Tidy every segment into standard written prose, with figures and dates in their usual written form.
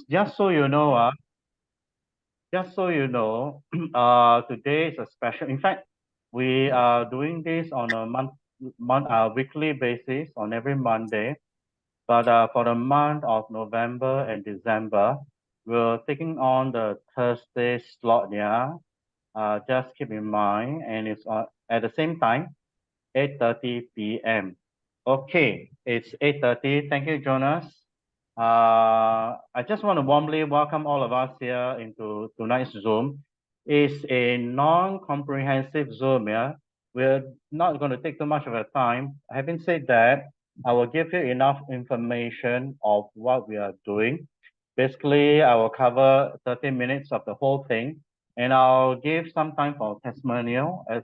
Just so you know, just so you know, today is a special. In fact, we are doing this on a weekly basis on every Monday. But for the month of November and December, we're taking on the Thursday slot. Yeah, just keep in mind, and it's at the same time, 8:30 p.m. Okay, it's 8:30. Thank you, Jonas. I just want to warmly welcome all of us here into tonight's Zoom. It's a non-comprehensive Zoom, yeah. We're not going to take too much of your time. Having said that, I will give you enough information of what we are doing. Basically, I will cover 30 minutes of the whole thing, and I'll give some time for testimonial as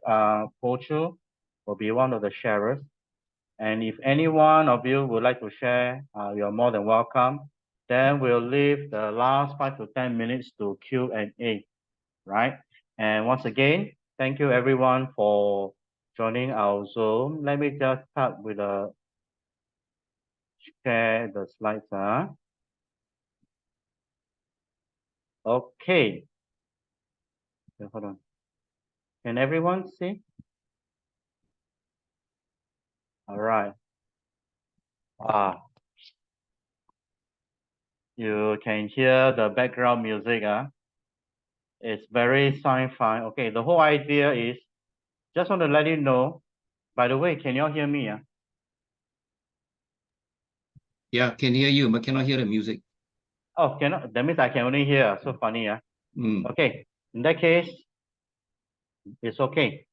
Po Chu will be one of the sharers. And if any one of you would like to share, you're more than welcome. Then we'll leave the last 5 to 10 minutes to Q&A, right? And once again, thank you everyone for joining our Zoom. Let me just start with share the slides. Okay. Hold on. Can everyone see? All right. You can hear the background music. It's very sci-fi. Okay, the whole idea is just want to let you know. By the way, can you all hear me? Yeah, can hear you, but cannot hear the music. Oh, cannot. That means I can only hear. So funny, Okay, in that case, it's okay.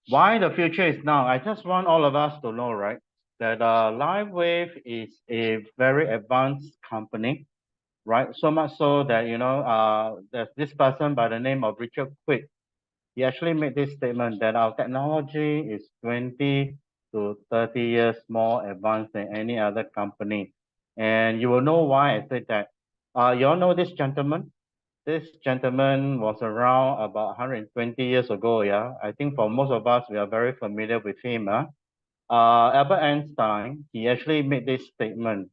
Why the future is now? I just want all of us to know, right? That LiveWave is a very advanced company, right? So much so that there's this person by the name of Richard Quick. He actually made this statement that our technology is 20 to 30 years more advanced than any other company. And you will know why I said that. You all know this gentleman? This gentleman was around about 120 years ago, yeah. I think for most of us, we are very familiar with him. Albert Einstein, he actually made this statement.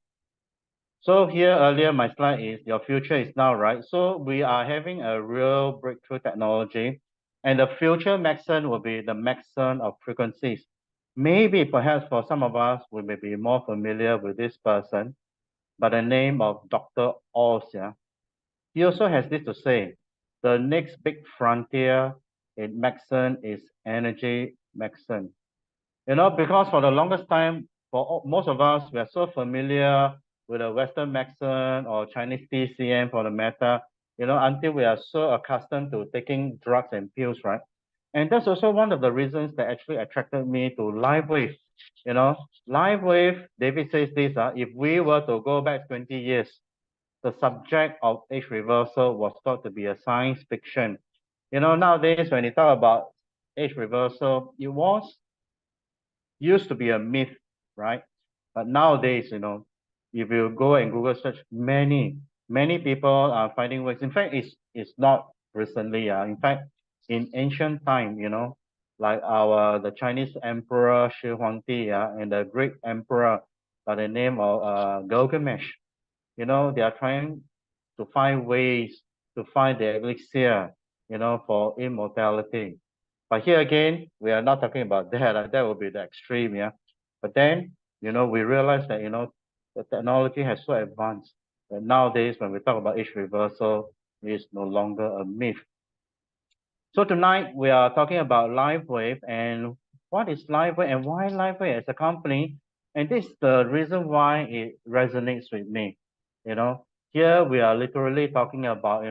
So here earlier, my slide is your future is now, right? So we are having a real breakthrough technology, and the future Maxon will be the Maxon of frequencies. Maybe perhaps for some of us, we may be more familiar with this person by the name of Dr. Oz. Yeah? He also has this to say, the next big frontier in Maxon is energy Maxon. Because for the longest time, for most of us, we are so familiar with the Western Maxon or Chinese TCM for the matter, until we are so accustomed to taking drugs and pills, right? And that's also one of the reasons that actually attracted me to LiveWave. LiveWave, David says this, if we were to go back 20 years, the subject of age reversal was thought to be a science fiction. Nowadays, when you talk about age reversal, it was used to be a myth, right? But nowadays, if you go and Google search, many people are finding ways. In fact, it's not recently. In fact, in ancient time, like the Chinese Emperor Shi Huangdi, and the Greek Emperor by the name of Gilgamesh, they are trying to find ways to find the elixir, for immortality. But here again, we are not talking about that. That would be the extreme, yeah. But then, we realize that, the technology has so advanced that nowadays when we talk about age reversal, it's no longer a myth. So tonight we are talking about LiveWave and what is LiveWave and why LiveWave as a company. And this is the reason why it resonates with me. Here we are literally talking about,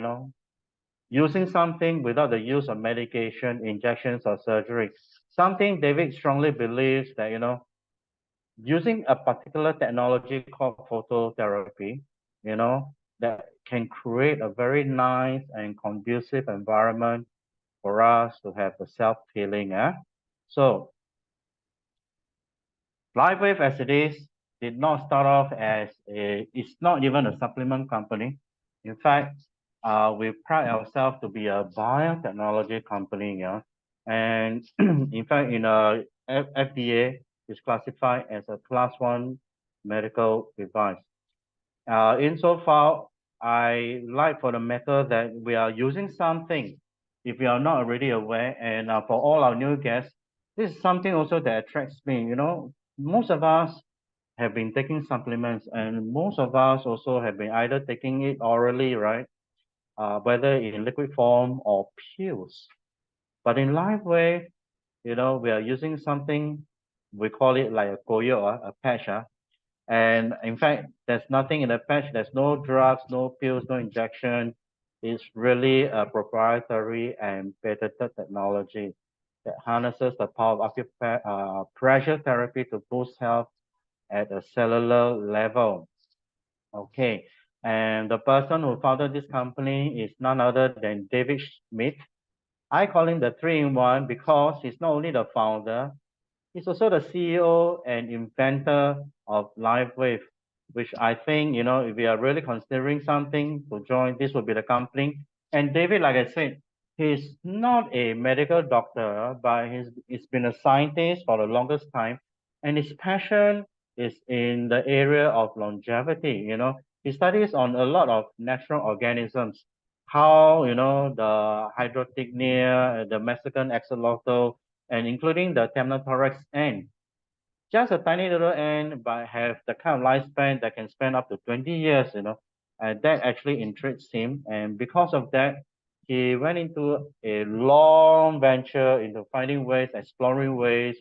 using something without the use of medication, injections, or surgery. Something David strongly believes that, using a particular technology called phototherapy, that can create a very nice and conducive environment for us to have the self-healing. So LiveWave as it is did not start off as it's not even a supplement company. In fact, we pride ourselves to be a biotechnology company, and in fact, in FDA, it's classified as a class 1 medical device. Insofar, I like for the matter that we are using something, if you are not already aware, and for all our new guests, this is something also that attracts me. You know, most of us have been taking supplements, and most of us also have been either taking it orally, right? Whether in liquid form or pills. But in LifeWave, you know, we are using something, we call it like a koyo, a patch. And in fact, there's nothing in the patch. There's no drugs, no pills, no injection. It's really a proprietary and patented technology that harnesses the power of pressure therapy to boost health at a cellular level. Okay. And the person who founded this company is none other than David Smith. I call him the three-in-one because he's not only the founder, he's also the CEO and inventor of LifeWave, which I think, you know, if we are really considering something to join, this would be the company. And David, like I said, he's not a medical doctor, but he's been a scientist for the longest time. And his passion is in the area of longevity, you know. He studies on a lot of natural organisms, how, you know, the hydrotignia, the Mexican axolotl, and including the Temnothorax ant. Just a tiny little ant, but have the kind of lifespan that can spend up to 20 years, you know. And that actually intrigues him. And because of that, he went into a long venture into finding ways, exploring ways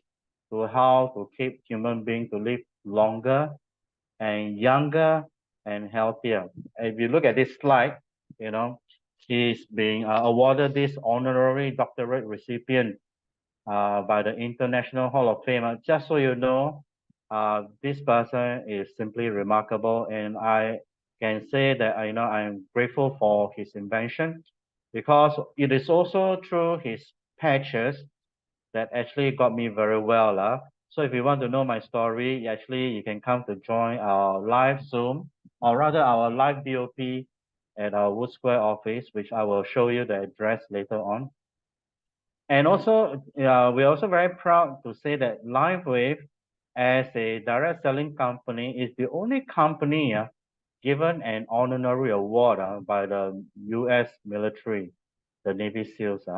to how to keep human beings to live longer and younger and healthier. If you look at this slide, you know, he's being awarded this honorary doctorate recipient by the International Hall of Fame. Just so you know, this person is simply remarkable, and I can say that you know I'm grateful for his invention because it is also through his patches that actually got me very well. So if you want to know my story, actually you can come to join our live Zoom or rather our live BOP at our Wood Square office, which I will show you the address later on. And also, we're also very proud to say that LifeWave, as a direct selling company, is the only company given an honorary award by the U.S. military, the Navy SEALs.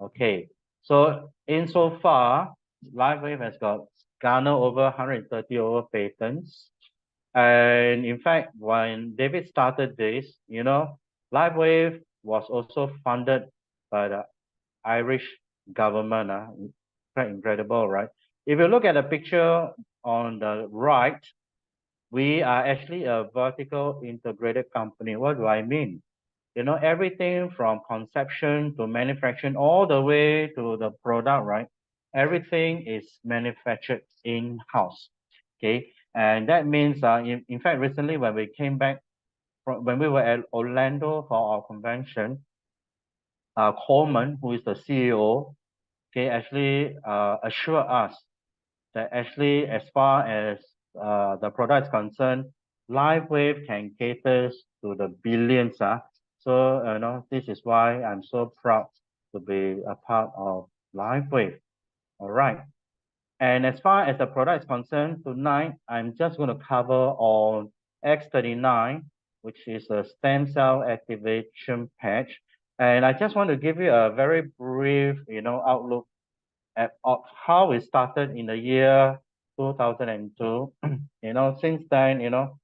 Okay, so insofar, LifeWave has got garnered over 130 over patents. And in fact, when David started this, you know, LifeWave was also funded by the Irish government. Quite incredible, right? If you look at the picture on the right, we are actually a vertical integrated company. What do I mean? You know, everything from conception to manufacturing, all the way to the product, right? Everything is manufactured in-house. Okay. And that means, in fact, recently when we came back when we were at Orlando for our convention, Coleman, who is the CEO, okay, actually assure us that actually as far as the product is concerned, LifeWave can cater to the billions. So, you know, this is why I'm so proud to be a part of LifeWave. All right. And as far as the product is concerned, tonight, I'm just going to cover on X39, which is a stem cell activation patch. And I just want to give you a very brief, you know, outlook of how it started in the year 2002. You know, since then, you know,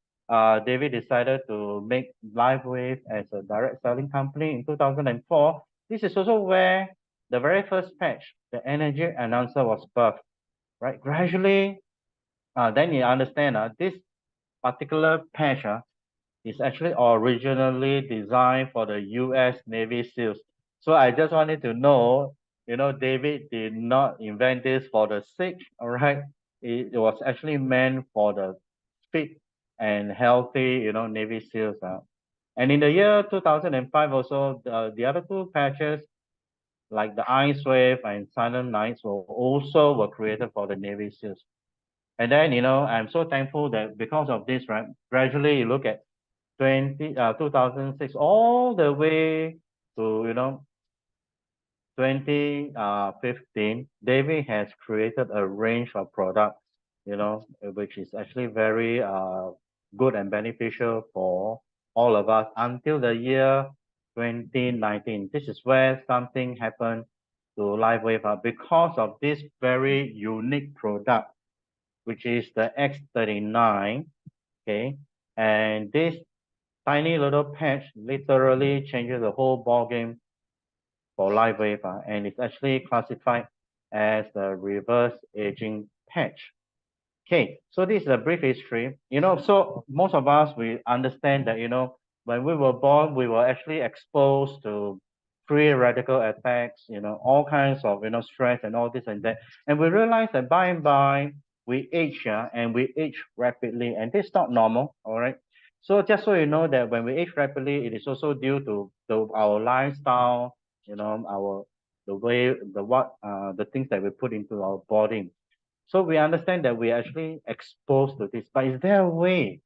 David decided to make LifeWave as a direct selling company in 2004. This is also where the very first patch, the energy announcer, was birthed, right? Gradually, then you understand this particular patch is actually originally designed for the US Navy SEALs. So I just wanted to know, you know, David did not invent this for the sick, all right? It was actually meant for the fit and healthy, you know, Navy SEALs. And in the year 2005 also, the other two patches, like the Ice Wave and Silent Nights, were created for the Navy SEALs. And then, you know, I'm so thankful that because of this, right, gradually you look at 2006 all the way to, you know, 2015, David has created a range of products, you know, which is actually very good and beneficial for all of us until the year 2019. This is where something happened to LifeWave because of this very unique product, which is the X39. Okay, and this tiny little patch literally changes the whole ball game for LifeWave, and it's actually classified as a reverse aging patch. Okay, so this is a brief history. So most of us, we understand that, when we were born, we were actually exposed to free radical attacks, all kinds of, stress and all this and that. And we realize that by and by, we age, and we age rapidly, and this is not normal, all right? So just so you know that when we age rapidly, it is also due to our lifestyle, the way, the things that we put into our body. So we understand that we're actually exposed to this, but is there a way?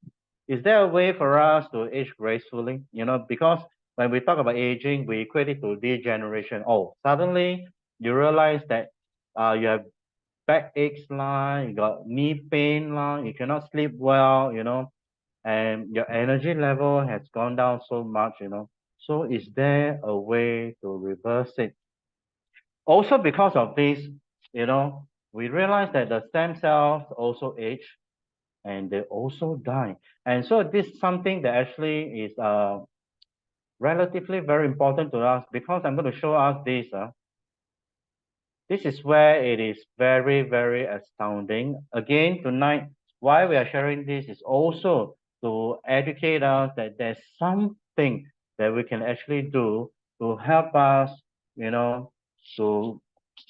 Is there a way for us to age gracefully? Because when we talk about aging, we equate it to degeneration. Oh, suddenly you realize that you have backaches line, you got knee pain line, you cannot sleep well, and your energy level has gone down so much, So is there a way to reverse it? Also because of this, we realize that the stem cells also age and they also die. And so this is something that actually is relatively very important to us because I'm going to show us this. This is where it is very, very astounding. Again, tonight, why we are sharing this is also to educate us that there's something that we can actually do to help us, to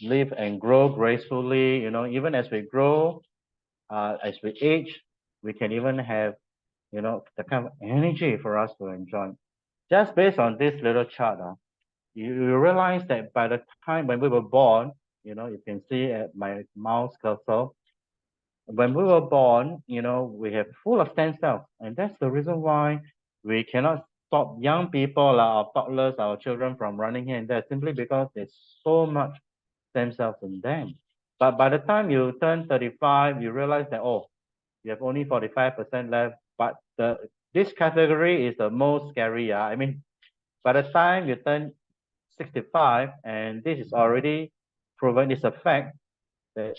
live and grow gracefully, even as we grow, as we age, we can even have, the kind of energy for us to enjoy. Just based on this little chart, you realize that by the time when we were born, you can see at my mouse cursor, when we were born, we have full of stem cells. And that's the reason why we cannot stop young people, our toddlers, our children from running here and there, simply because there's so much stem cells in them. But by the time you turn 35, you realize that, oh, you have only 45% left. But this category is the most scary. I mean, by the time you turn 65, and this is already proven, it's a fact that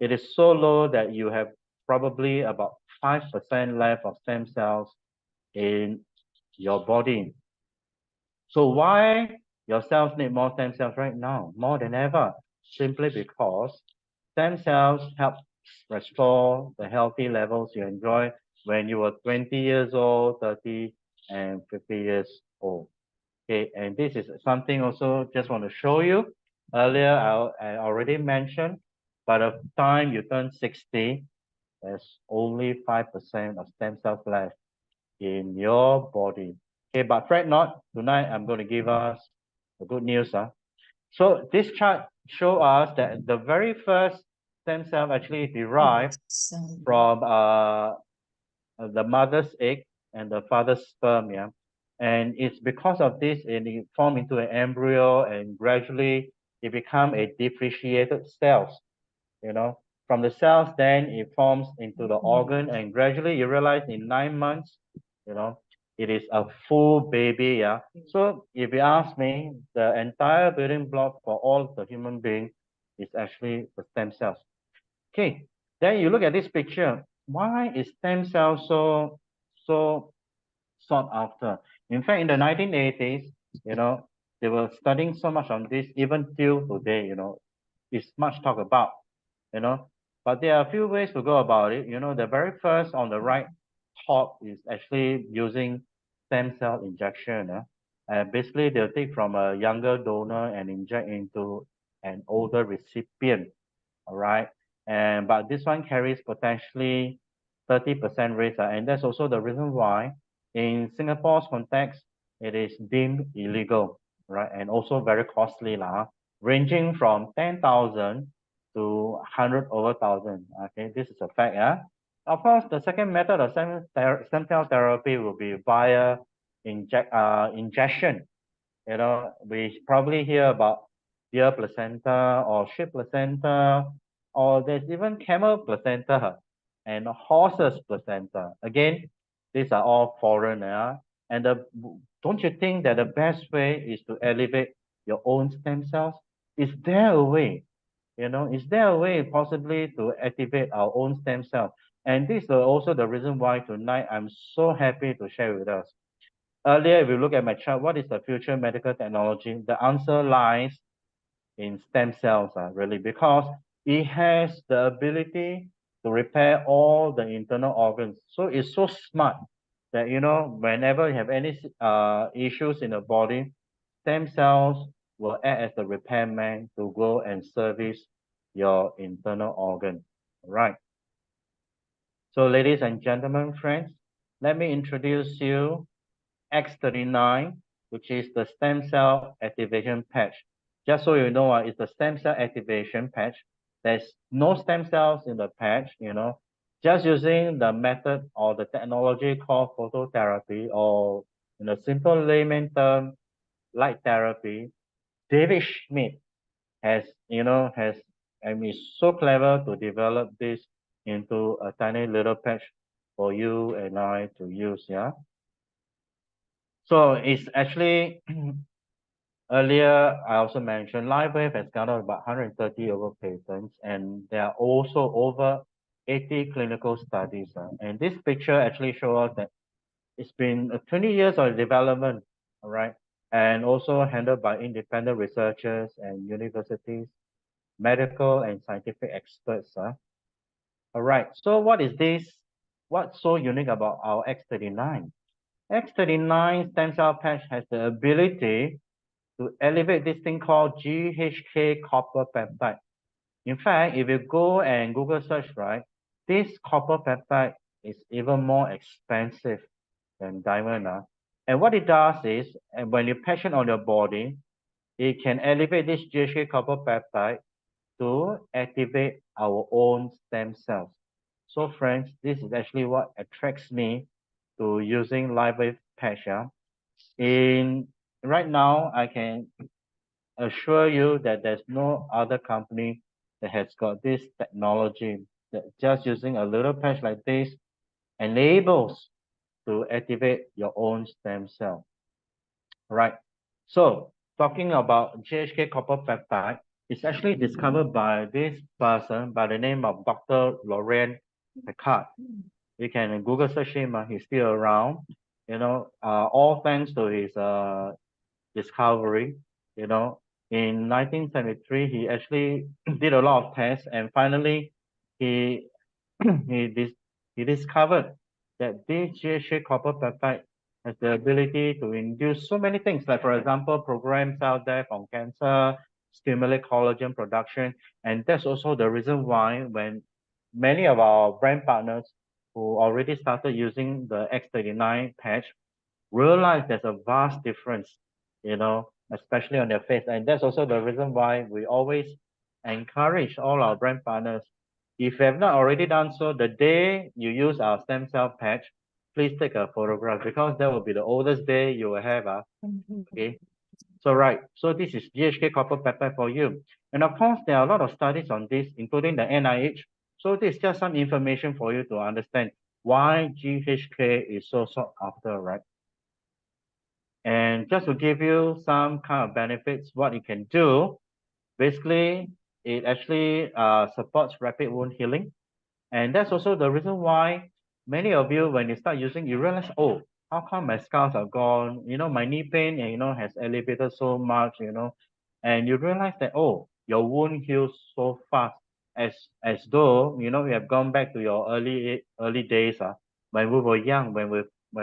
it is so low that you have probably about 5% left of stem cells in your body. So why your cells need more stem cells right now, more than ever? Simply because stem cells help restore the healthy levels you enjoy when you were 20 years old, 30, and 50 years old. Okay, and this is something also just want to show you. Earlier, I already mentioned, by the time you turn 60, there's only 5% of stem cells left in your body. Okay, but fret not, tonight I'm going to give us the good news. So this chart shows us that the very first stem cell actually derived from the mother's egg and the father's sperm, yeah. And it's because of this, it formed into an embryo and gradually it become a differentiated cells, From the cells, then it forms into the organ and gradually you realize in 9 months, it is a full baby, yeah. So if you ask me, the entire building block for all the human being is actually the stem cells. Okay, then you look at this picture. Why is stem cells so sought after? In fact, in the 1980s, they were studying so much on this, even till today, it's much talked about, But there are a few ways to go about it. The very first on the right top is actually using stem cell injection. Basically, they'll take from a younger donor and inject into an older recipient. All right. But this one carries potentially 30% risk. And that's also the reason why in Singapore's context, it is deemed illegal, right? And also very costly, ranging from 10,000 to 100 over 1,000. Okay, this is a fact. Of course, the second method of stem cell therapy will be via injection. We probably hear about deer placenta or sheep placenta, or there's even camel placenta. and horse's placenta. Again, these are all foreign, and don't you think that the best way is to elevate your own stem cells? Is there a way? Is there a way possibly to activate our own stem cell? And this is also the reason why tonight I'm so happy to share with us. Earlier, if you look at my chart, what is the future medical technology? The answer lies in stem cells, really, because it has the ability to repair all the internal organs. So it's so smart that, whenever you have any issues in the body, stem cells will act as the repairman to go and service your internal organ. Right. So ladies and gentlemen, friends, let me introduce you X39, which is the stem cell activation patch. Just so you know, it's the stem cell activation patch. There's no stem cells in the patch, just using the method or the technology called phototherapy, or in a simple layman term, light therapy. David Schmidt and is so clever to develop this into a tiny little patch for you and I to use, yeah. So it's actually earlier I also mentioned LifeWave has garnered about 130 over patents, and there are also over 80 clinical studies. And this picture actually shows us that it's been 20 years of development, all right, and also handled by independent researchers and universities, medical and scientific experts. All right, so what is this? What's so unique about our X39? X39 stem cell patch has the ability to elevate this thing called GHK copper peptide. In fact, if you go and Google search, right, this copper peptide is even more expensive than diamond. And what it does is, and when you patch it on your body, it can elevate this GHK copper peptide to activate our own stem cells. So friends, this is actually what attracts me to using LifeWave patch. In right now, I can assure you that there's no other company that has got this technology that just using a little patch like this enables to activate your own stem cell. Right. So talking about GHK copper peptide, it's actually discovered by this person by the name of Dr. Laurent Picard. You can Google search him, he's still around. All thanks to his discovery. In 1973, he actually did a lot of tests, and finally, he he discovered that this GHA copper peptide has the ability to induce so many things, like for example, program cell death on cancer, stimulate collagen production, and that's also the reason why when many of our brand partners who already started using the X39 patch realize there's a vast difference, especially on their face. And that's also the reason why we always encourage all our brand partners. If you have not already done so, the day you use our stem cell patch, please take a photograph because that will be the oldest day you will have. Okay. So right, so this is GHK copper peptide for you. And of course, there are a lot of studies on this, including the NIH. So this is just some information for you to understand why GHK is so sought after, right? And just to give you some kind of benefits, what it can do, basically, it actually supports rapid wound healing. And that's also the reason why many of you, when you start using, you realize, oh, how come my scars are gone? My knee pain, has elevated so much, and you realize that, oh, your wound heals so fast, as though, you have gone back to your early days, when we were young, when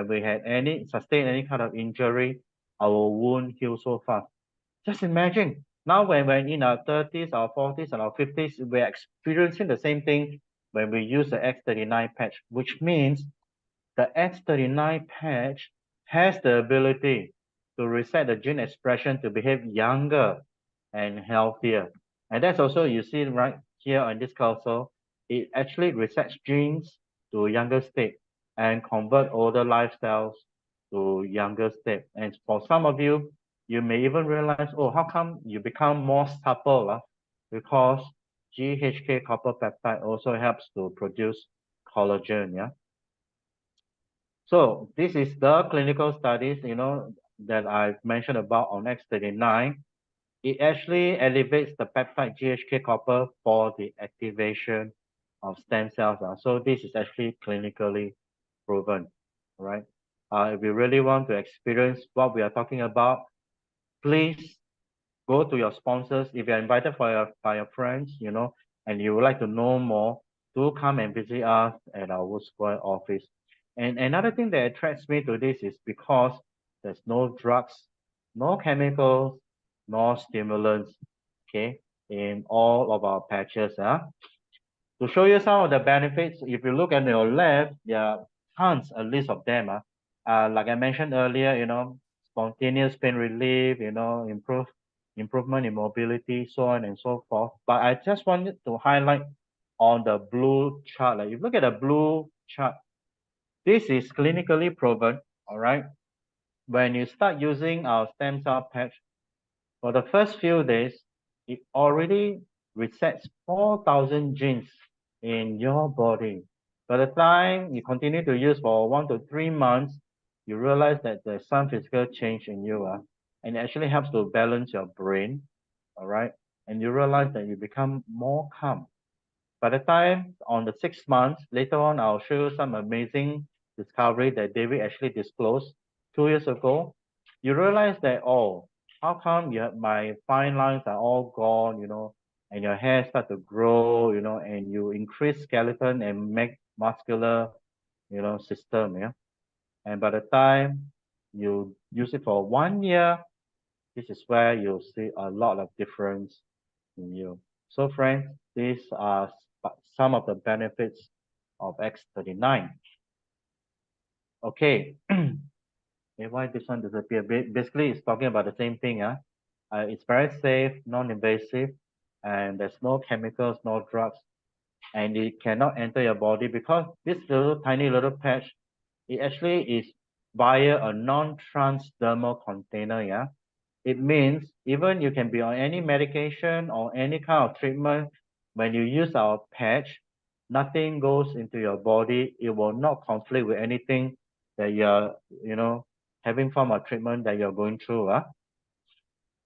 we had sustained any kind of injury, our wound heals so fast. Just imagine, now when we're in our 30s, our 40s, and our 50s, we're experiencing the same thing when we use the X39 patch, which means the X39 patch has the ability to reset the gene expression to behave younger and healthier. And that's also, you see right here on this cursor, it actually resets genes to a younger state and convert older lifestyles to younger state. And for some of you, you may even realize, oh, how come you become more supple? Because GHK copper peptide also helps to produce collagen, yeah. So this is the clinical studies, that I've mentioned about on X39. It actually elevates the peptide GHK copper for the activation of stem cells. So this is actually clinically proven, right? If you really want to experience what we are talking about, please go to your sponsors. If you're invited by your friends, and you would like to know more, do come and visit us at our Wood Square office. And another thing that attracts me to this is because there's no drugs, no chemicals, no stimulants, okay, in all of our patches. To show you some of the benefits, if you look at your left, there are tons, a list of them. Like I mentioned earlier, spontaneous pain relief, improvement in mobility, so on and so forth. But I just wanted to highlight on the blue chart. Like, if you look at the blue chart, this is clinically proven, all right? When you start using our stem cell patch, for the first few days, it already resets 4,000 genes in your body. By the time you continue to use for 1 to 3 months, you realize that there's some physical change in you, and it actually helps to balance your brain, all right? And you realize that you become more calm. By the time on the 6 months, later on, I'll show you some amazing discovery that David actually disclosed 2 years ago. You realize that, oh, how come my fine lines are all gone, and your hair start to grow, and you increase skeleton and make muscular, system, yeah. And by the time you use it for 1 year, this is where you'll see a lot of difference in you. So friends, these are some of the benefits of X39. Okay. Why this one disappear? Basically, it's talking about the same thing. It's very safe, non-invasive, and there's no chemicals, no drugs, and it cannot enter your body because this tiny little patch, it actually is via a non-transdermal container. Yeah. It means even you can be on any medication or any kind of treatment. When you use our patch, nothing goes into your body. It will not conflict with anything that you're, having from a treatment that you're going through.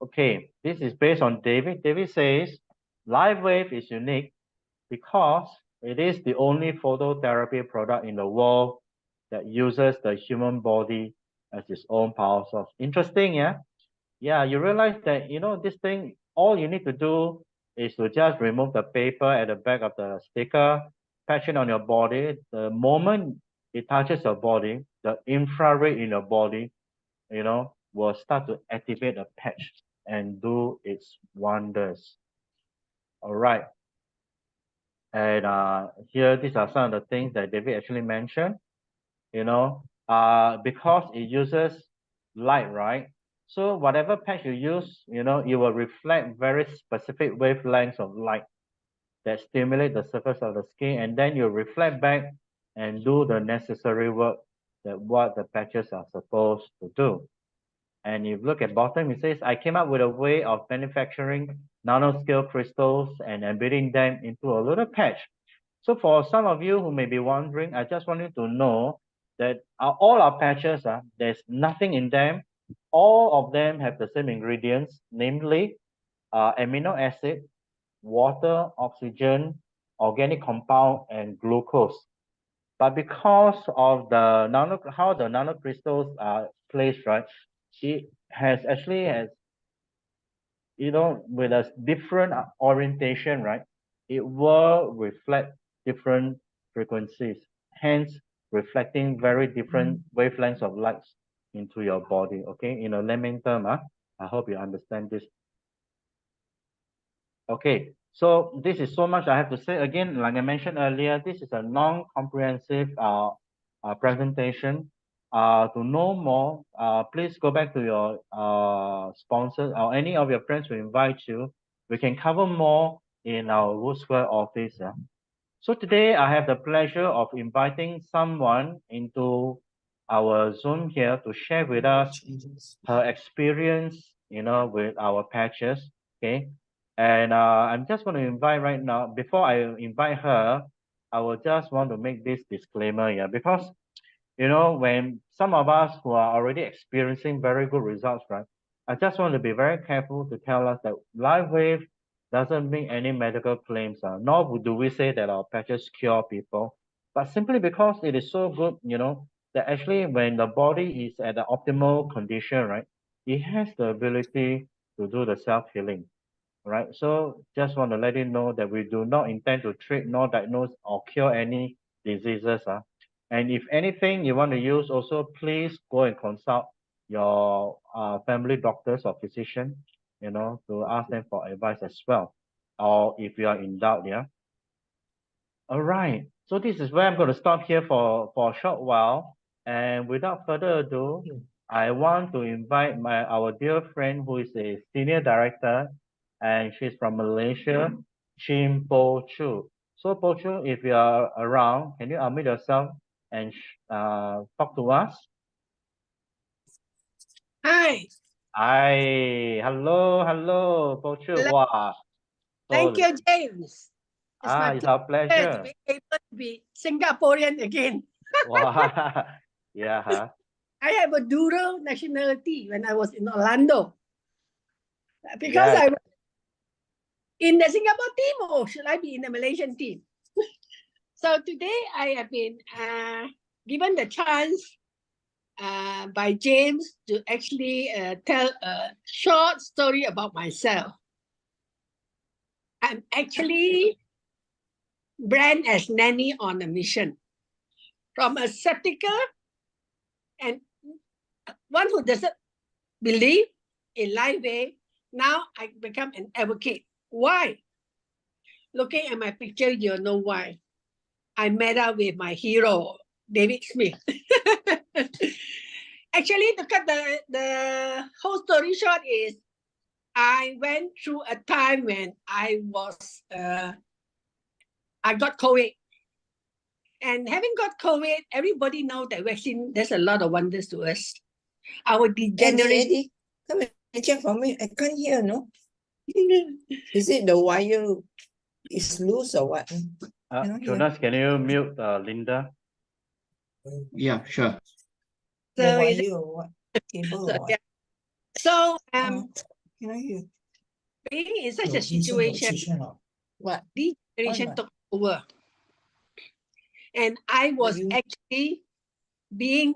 Okay, this is based on David. David says, LifeWave is unique because it is the only phototherapy product in the world that uses the human body as its own power source. Interesting, yeah? Yeah, you realize that, this thing, all you need to do is to just remove the paper at the back of the sticker, patch it on your body. The moment it touches your body, the infrared in your body, will start to activate the patch and do its wonders. All right. And here, these are some of the things that David actually mentioned, because it uses light, right? So whatever patch you use, it will reflect very specific wavelengths of light that stimulate the surface of the skin, and then you reflect back and do the necessary work that what the patches are supposed to do. And if you look at bottom, it says, I came up with a way of manufacturing nanoscale crystals and embedding them into a little patch. So for some of you who may be wondering, I just want you to know that all our patches, there's nothing in them. All of them have the same ingredients, namely amino acid, water, oxygen, organic compound, and glucose. But because of how the nanocrystals are placed, right, it has with a different orientation, right, it will reflect different frequencies, hence reflecting very different wavelengths of lights into your body. Okay, in a layman term, I hope you understand this. Okay, so this is so much I have to say. Again, like I mentioned earlier, this is a non-comprehensive presentation. To know more, please go back to your sponsors or any of your friends who invite you. We can cover more in our Wood Square office. So today I have the pleasure of inviting someone into our Zoom here to share with us her experience, with our patches. Okay. And I'm just going to invite right now, before I invite her, I will just want to make this disclaimer here because, you know, when some of us who are already experiencing very good results, right? I just want to be very careful to tell us that LifeWave doesn't make any medical claims, nor do we say that our patches cure people, but simply because it is so good, you know, that actually when the body is at the optimal condition, right, it has the ability to do the self-healing, right? So just want to let you know that we do not intend to treat, nor diagnose or cure any diseases. And if anything you want to use, also please go and consult your family doctors or physician, you know, to ask them for advice as well. Or if you are in doubt, yeah. All right. So this is where I'm going to stop here for a short while. And without further ado, I want to invite our dear friend who is a senior director, and she's from Malaysia, Chim Po Chu. So Po Chu, if you are around, can you unmute yourself and talk to us? Hi. Hi. Hello, Po Chu. Hello. Wow. Thank you, James. It's my It's our pleasure to pleasure. be able to be Singaporean again. Wow. Yeah. I have a dual nationality when I was in Orlando. Because Yeah. I was in the Singapore team, or should I be in the Malaysian team? So today I have been given the chance by James to actually tell a short story about myself. I'm actually brand as nanny on a mission. From a skeptical and one who doesn't believe in LifeWave, now I become an advocate. Why? Looking at my picture, you'll know why. I met up with my hero, David Smith. Actually, to cut the whole story short is, I went through a time when I got COVID. And having got COVID, everybody knows that vaccine does a lot of wonders to us. Our degeneration. Eddie, come and check for me. I can't hear, no? Is it the wire is loose or what? Jonas, can you mute Linda? Yeah, sure. The So, wire or what? Cable or what? yeah. So Can I hear? being in such a situation, What? degeneration took over. And I was actually being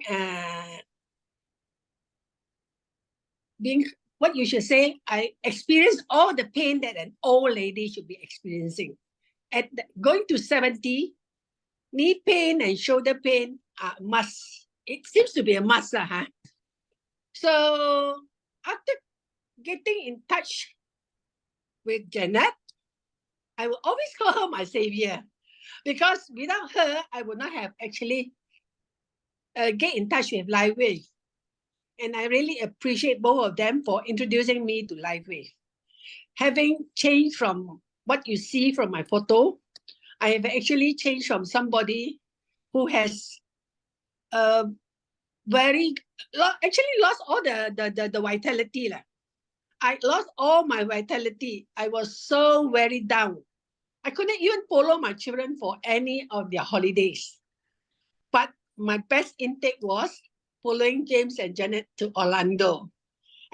what you should say, I experienced all the pain that an old lady should be experiencing. Going to 70, knee pain and shoulder pain are must. It seems to be a must. So after getting in touch with Janet, I will always call her my savior, because without her, I would not have actually get in touch with LifeWave. And I really appreciate both of them for introducing me to LifeWave. Having changed from what you see from my photo, I have actually changed from somebody who has actually lost all the vitality. I lost all my vitality. I was so very down. I couldn't even follow my children for any of their holidays. But my best intake was following James and Janet to Orlando.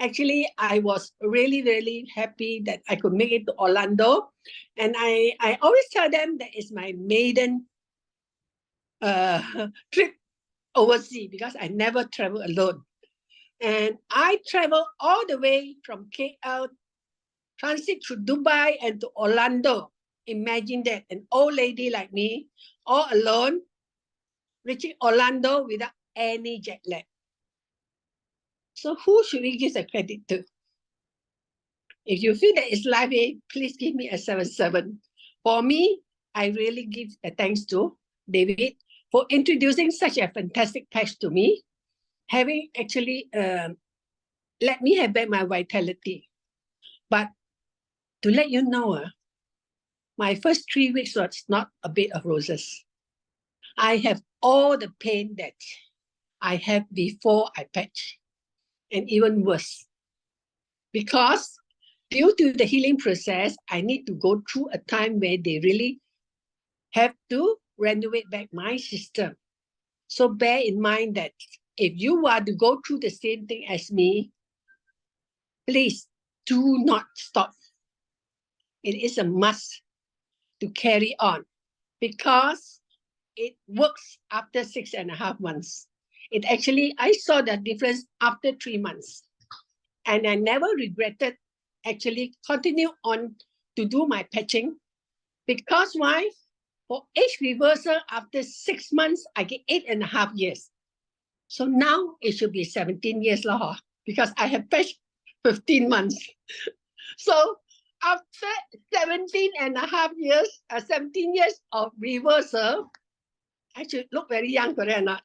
Actually, I was really, really happy that I could make it to Orlando. And I always tell them that it's my maiden trip overseas, because I never travel alone. And I traveled all the way from KL, transit to Dubai and to Orlando. Imagine that, an old lady like me, all alone, reaching Orlando without any jet lag. So who should we give the credit to? If you feel that it's LifeWave, please give me a 77. For me, I really give a thanks to David for introducing such a fantastic patch to me, having actually let me have back my vitality. But to let you know, my first 3 weeks was not a bed of roses. I have all the pain that I had before I patch, and even worse. Because due to the healing process, I need to go through a time where they really have to renovate back my system. So bear in mind that if you are to go through the same thing as me, please do not stop. It is a must to carry on because it works after 6.5 months. It actually, I saw the difference after 3 months. And I never regretted actually continue on to do my patching because why? For age reversal, after 6 months, I get 8.5 years. So now it should be 17 years lah, because I have patched 15 months. So after 17.5 years, 17 years of reversal, I should look very young, correct or not?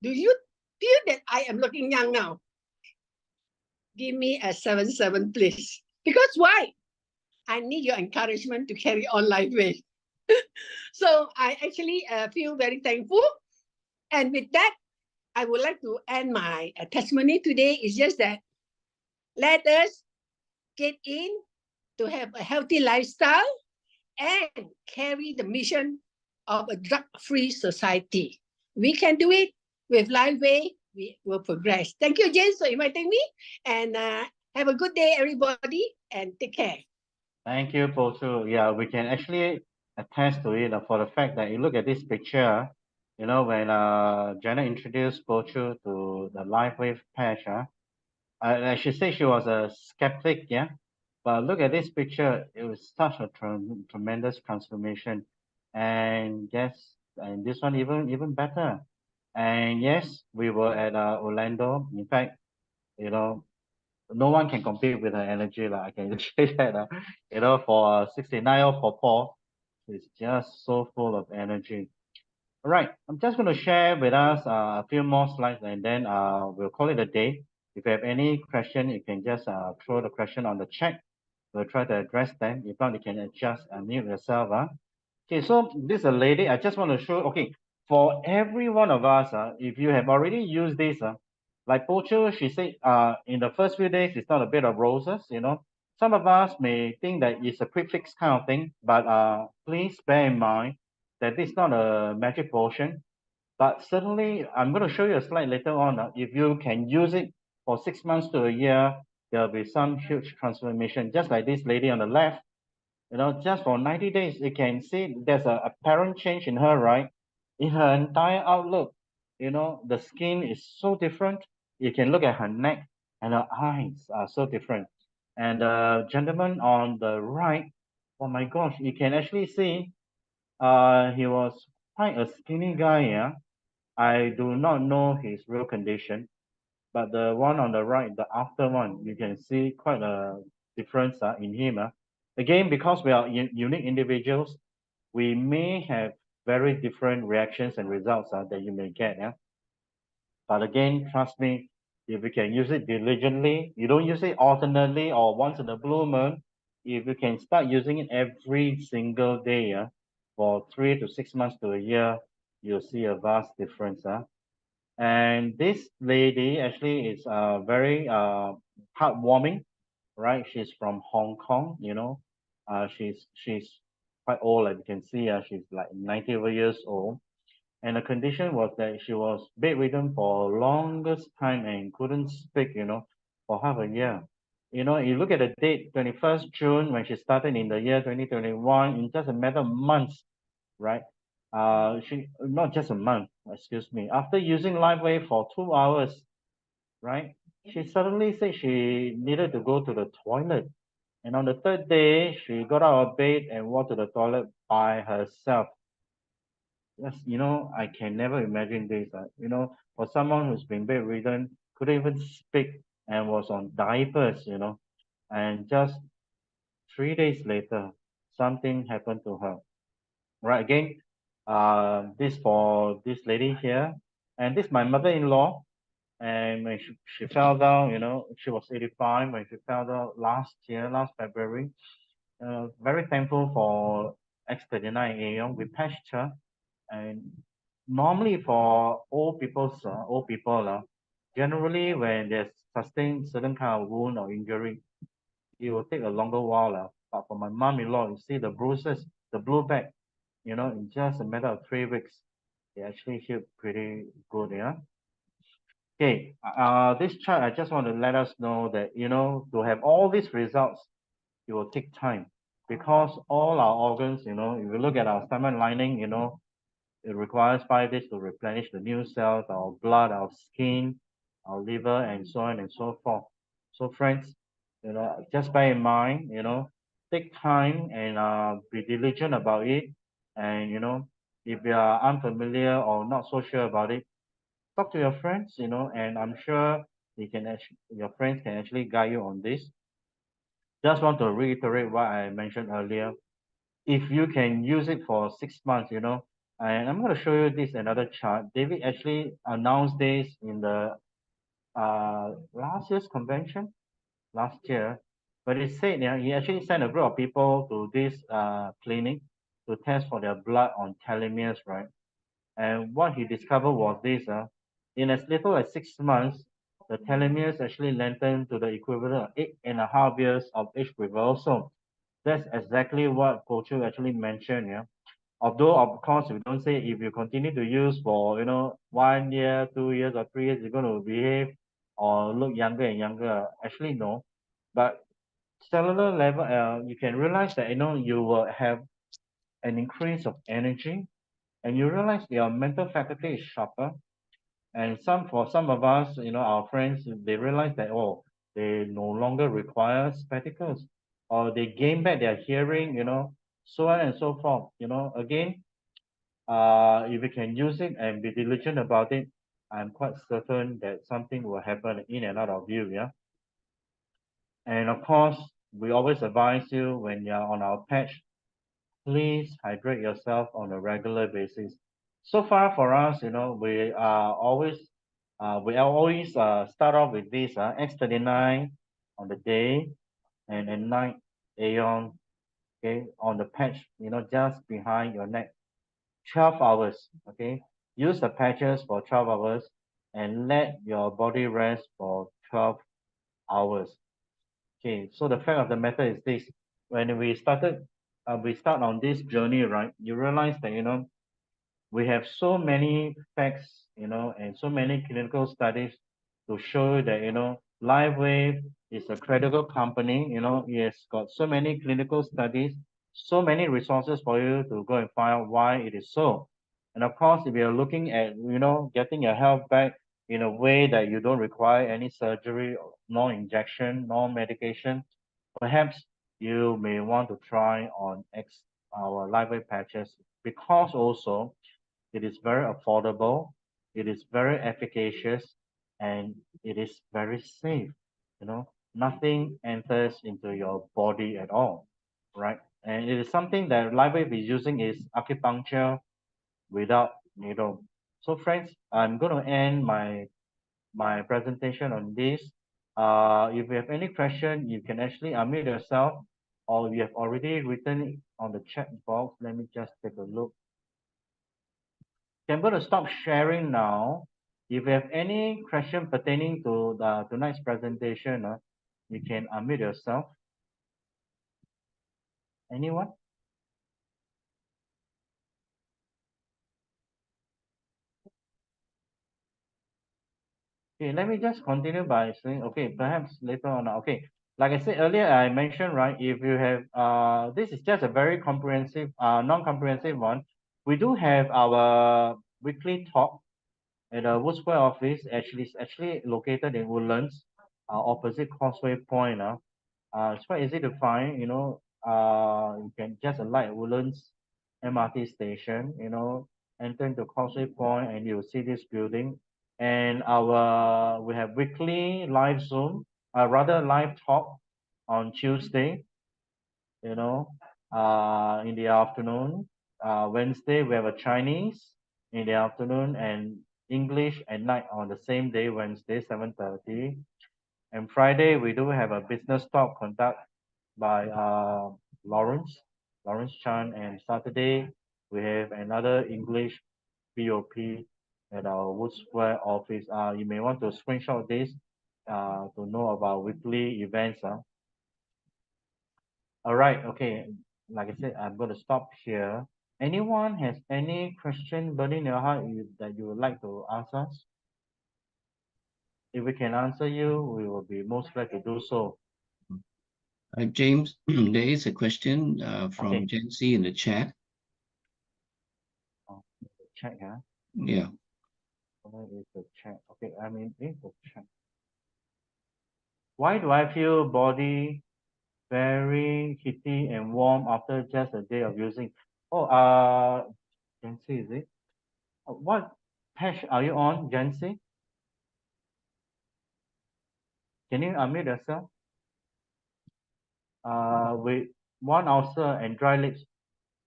Do you feel that I am looking young now? Give me a 77, please. Because why? I need your encouragement to carry on LifeWay. So I actually feel very thankful. And with that, I would like to end my testimony today. It's just that let us get in to have a healthy lifestyle and carry the mission of a drug-free society. We can do it with LifeWay. We will progress. Thank you, James, for inviting me. And have a good day, everybody, and take care. Thank you, Pochu. Yeah, we can actually attest to it for the fact that you look at this picture, you know, when Janet introduced Pochu to the LifeWave patch, I should say she was a skeptic, yeah. But look at this picture, it was such a tremendous transformation. And yes, and this one even better. And yes, we were at Orlando. In fact, you know, no one can compete with her energy. I can say that, you know, for 69 or for Paul, it's just so full of energy. All right, I'm just going to share with us a few more slides and then we'll call it a day. If you have any question, you can just throw the question on the chat. We'll try to address them. If not, you can adjust and mute yourself. Okay, so this is a lady. I just want to show, okay, for every one of us, if you have already used this, like Pocho, she said, in the first few days, it's not a bed of roses, you know. Some of us may think that it's a quick fix kind of thing, but please bear in mind that this is not a magic potion. But certainly, I'm going to show you a slide later on. If you can use it for 6 months to a year, there'll be some huge transformation, just like this lady on the left. You know, just for 90 days, you can see there's a apparent change in her, right? In her entire outlook, you know, the skin is so different. You can look at her neck and her eyes are so different. And the gentleman on the right, oh my gosh, you can actually see he was quite a skinny guy, yeah. I do not know his real condition, but the one on the right, the after one, you can see quite a difference in him. Again, because we are unique individuals, we may have very different reactions and results that you may get. Yeah? But again, trust me, if you can use it diligently, you don't use it alternately or once in a blue moon, if you can start using it every single day for 3 to 6 months to a year, you'll see a vast difference. And this lady actually is very heartwarming, right? She's from Hong Kong, you know. She's quite old, like you can see. She's like 90 over years old. And the condition was that she was bedridden for longest time and couldn't speak, you know, for half a year. You know, you look at the date, 21st June, when she started in the year 2021, in just a matter of months, right? She not just a month, excuse me. After using LifeWave for 2 hours, right? She suddenly said she needed to go to the toilet. And on the third day, she got out of bed and walked to the toilet by herself. Yes, you know, I can never imagine this. You know, for someone who's been bedridden, couldn't even speak and was on diapers, you know, and just 3 days later, something happened to her. Right, again, this for this lady here, and this my mother-in-law. And when she fell down, you know, she was 85 when she fell down last February. Very thankful for X39 Aeon. We patched her, and normally for old people, generally when they sustain certain kind of wound or injury, it will take a longer while. But for my mom-in-law, you see the bruises, the blue back, you know, in just a matter of 3 weeks, they actually healed pretty good, yeah. Okay, this chart, I just want to let us know that, you know, to have all these results, it will take time because all our organs, you know, if you look at our stomach lining, you know, it requires 5 days to replenish the new cells, our blood, our skin, our liver, and so on and so forth. So friends, you know, just bear in mind, you know, take time and be diligent about it. And, you know, if you are unfamiliar or not so sure about it, talk to your friends, you know, and I'm sure you can actually, your friends can actually guide you on this. Just want to reiterate what I mentioned earlier. If you can use it for 6 months, you know, and I'm going to show you this another chart. David actually announced this in the last year's convention, last year, but he said, yeah, he actually sent a group of people to this clinic to test for their blood on telomeres, right? And what he discovered was this, in as little as 6 months, the telomeres actually lengthened to the equivalent of 8.5 years of age reversal. That's exactly what Kochu actually mentioned, yeah. Although of course we don't say if you continue to use for, you know, 1 year, 2 years, or 3 years, you're going to behave or look younger and younger. Actually, no. But cellular level, you can realize that, you know, you will have an increase of energy, and you realize your mental faculty is sharper. And for some of us, you know, our friends, they realize that, oh, they no longer require spectacles, or they gain back their hearing, you know, so on and so forth. You know, again, if you can use it and be diligent about it, I'm quite certain that something will happen in and out of you, yeah. And of course, we always advise you when you're on our patch, please hydrate yourself on a regular basis. So far for us, you know, we always start off with this X39 on the day, and at night Aeon, okay, on the patch, you know, just behind your neck. 12 hours, okay? Use the patches for 12 hours and let your body rest for 12 hours. Okay, so the fact of the matter is this: when we start on this journey, right? You realize that, you know, we have so many facts, you know, and so many clinical studies to show that, you know, LifeWave is a credible company. You know, it has got so many clinical studies, so many resources for you to go and find out why it is so. And of course, if you're looking at, you know, getting your health back in a way that you don't require any surgery, nor injection, nor medication, perhaps you may want to try on our LifeWave patches, because also it is very affordable, it is very efficacious, and it is very safe. You know, nothing enters into your body at all, right? And it is something that LifeWave is using is acupuncture without needle. So friends, I'm going to end my presentation on this. If you have any question, you can actually unmute yourself, or you have already written it on the chat box. Let me just take a look. Okay, I'm going to stop sharing now. If you have any question pertaining to tonight's presentation, you can unmute yourself. Anyone? Okay, let me just continue by saying, okay, perhaps later on. Okay, like I said earlier, I mentioned, right, if you have, this is just a very comprehensive, non-comprehensive one. We do have our weekly talk at the Wood Square office. It's actually located in Woodlands, opposite Causeway Point. It's quite easy to find, you know, you can just alight at Woodlands MRT station, you know, enter into Causeway Point and you'll see this building. And we have weekly live Zoom, rather live talk on Tuesday, you know, in the afternoon. Wednesday, we have a Chinese in the afternoon and English at night on the same day, Wednesday, 7:30. And Friday, we do have a business talk conduct by Lawrence Chan. And Saturday, we have another English POP at our Wood Square office. You may want to screenshot this to know about weekly events. All right, okay. Like I said, I'm going to stop here. Anyone has any question burning in your heart that you would like to ask us? If we can answer you, we will be most glad to do so. James, there is a question from Okay. Jancy in the chat. Check, huh? Yeah. Where is the chat? Okay, I mean, the chat. Why do I feel body very heaty and warm after just a day of using? Oh, Jancy, is it? What patch are you on, Jancy? Can you unmute yourself? With one ulcer and dry lips.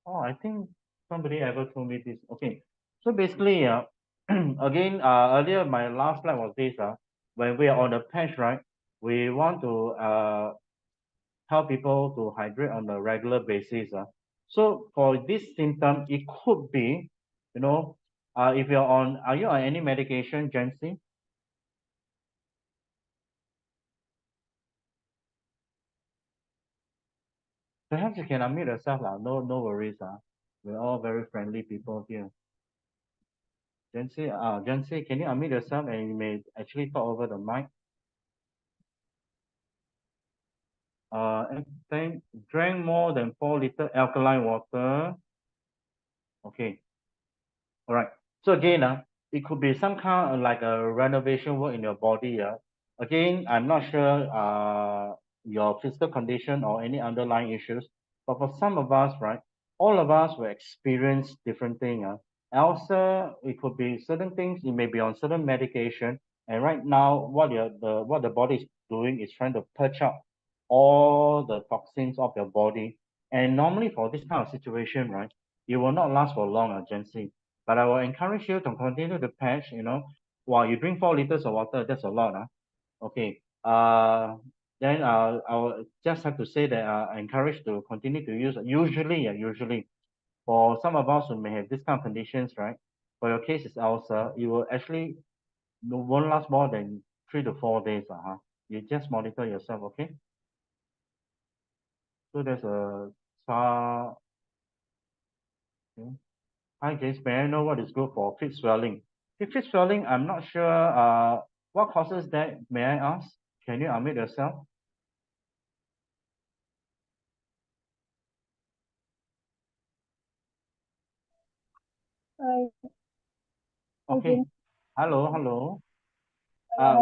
Oh, I think somebody ever told me this. Okay, so basically, again, earlier my last slide was this. When we are on the patch, right, we want to help people to hydrate on a regular basis. So for this symptom, it could be, you know, if you're on, are you on any medication, Jancy? Perhaps you can unmute yourself, no worries. We're all very friendly people here. Jancy, can you unmute yourself and you may actually talk over the mic? And then drank more than 4 liter alkaline water. Okay. All right. So again, it could be some kind of like a renovation work in your body. Again, I'm not sure your physical condition or any underlying issues, but for some of us, right, all of us will experience different things. Also, it could be certain things. You may be on certain medication, and right now, what the body is doing is trying to purge out all the toxins of your body. And normally for this kind of situation, right, it will not last for long, Jancy. But I will encourage you to continue to patch, while you drink 4 liters of water, that's a lot. Okay. Then I will just have to say that I encourage to continue to use, usually for some of us who may have this kind of conditions, right? For your case is ulcer, it will actually won't last more than 3 to 4 days. You just monitor yourself, okay? So there's a okay. Hi, James. May I know what is good for feet swelling? Feet swelling, I'm not sure what causes that. May I ask? Can you unmute yourself? Hi, Okay. James. Hello. Hi.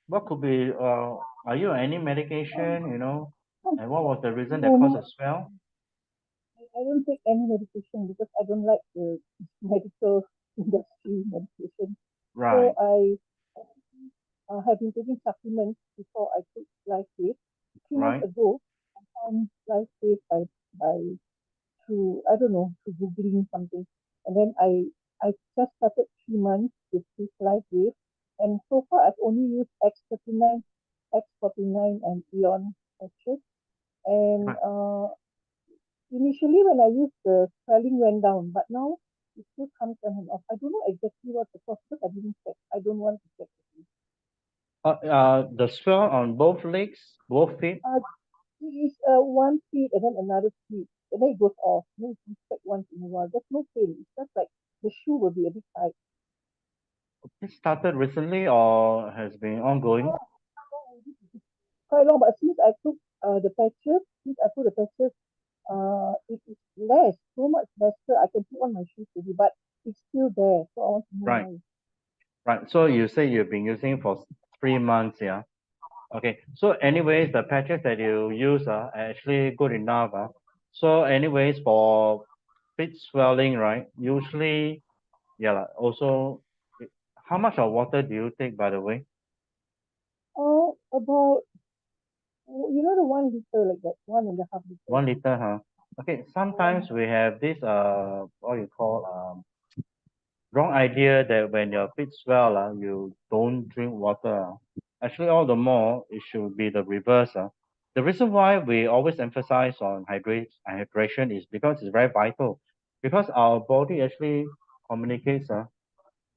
What could be, are you on any medication, and what was the reason that No, caused no, the swell? I don't take any medication because I don't like the medical industry medication. Right, So I have been taking supplements before I took LifeWave. 3 months right. ago, I found LifeWave by through I don't know through googling something, and then I just started 3 months with this LifeWave, and so far I've only used X39, X49, and Eon patches, and Right. initially, when I used the swelling went down, but now it still comes on and off. I don't know exactly what the cause because I didn't check. I don't want to check. The swell on both legs, both feet? It is one feet and then another feet, and then it goes off. Then you check once in a while. There's no pain. It's just like the shoe will be a bit tight. It started recently or has been ongoing? Quite long, but since I took the patches, since I put the patches, it is less, so much lesser. I can put on my shoes already, but it's still there. So I want to know Right. why. Right. So you say you've been using for 3 months, yeah? Okay. So anyways, the patches that you use are actually good enough. So anyways, for feet swelling, right? Usually, yeah, also, how much of water do you take, by the way? About the 1 liter like that, 1.5 liter. 1 liter, huh? Okay. Sometimes we have this, what you call, wrong idea that when your feet swell, you don't drink water. Actually, all the more, it should be the reverse. The reason why we always emphasize on hydration is because it's very vital. Because our body actually communicates